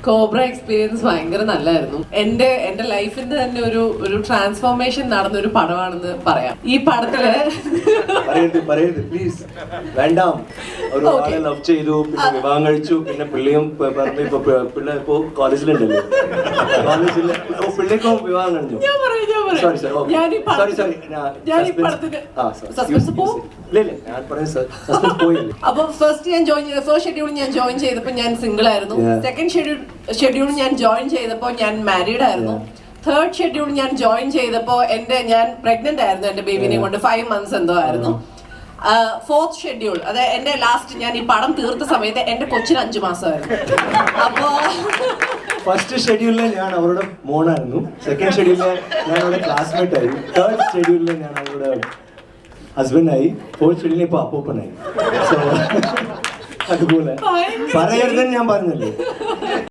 Cobra experience ഭയങ്കര നല്ലായിരുന്നു. എന്റെ ലൈഫിന്റെ തന്നെ ഒരു ട്രാൻസ്ഫോർമേഷൻ നടന്ന ഒരു പടമാണെന്ന് പറയാം. ഈ പടത്തില് പ്ലീസ് വേണ്ടാം. ഒരു ആളെ ലവ് ചെയ്തു, പിന്നെ വിവാഹം കഴിച്ചു, പിന്നെ പിള്ളേയും പിള്ളേ ഇപ്പോ കോളേജിലുണ്ടല്ലോ, കോളേജില് പിള്ളേക്കോ വിവാഹം കഴിഞ്ഞു. അപ്പൊ ഫസ്റ്റ് ഷെഡ്യൂൾ ഞാൻ ജോയിൻ ചെയ്തപ്പോ ഞാൻ സിംഗിൾ ആയിരുന്നു. സെക്കൻഡ് ഷെഡ്യൂൾ ഞാൻ ജോയിൻ ചെയ്തപ്പോ ഞാൻ മാരീഡ് ആയിരുന്നു. തേർഡ് ഷെഡ്യൂൾ ഞാൻ ജോയിൻ ചെയ്തപ്പോ ഞാൻ പ്രഗ്നന്റ് ആയിരുന്നു. എന്റെ ബേബിനെ കൊണ്ട് 5 months എന്തോ ആയിരുന്നു. ഫോർത്ത് ഷെഡ്യൂൾ, അതായത് എന്റെ ലാസ്റ്റ് ഞാൻ ഈ പടം തീർത്ത സമയത്ത് എന്റെ കൊച്ചിന് 5 മാസമായിരുന്നു. അപ്പോ ഫസ്റ്റ് ഷെഡ്യൂളിൽ ഞാൻ അവരുടെ മോണായിരുന്നു, സെക്കൻഡ് ഷെഡ്യൂളിൽ ഞാൻ അവരുടെ ക്ലാസ്മേറ്റ് ആയി, തേർഡ് ഷെഡ്യൂളിൽ ഞാൻ അവരുടെ ഹസ്ബൻഡായി, ഫോർത്ത് ഷെഡ്യൂളിൽ ഇപ്പൊ അപ്പൂപ്പനായി. സോ അതുപോലെ പറയരുതെന്ന് ഞാൻ പറഞ്ഞല്ലേ.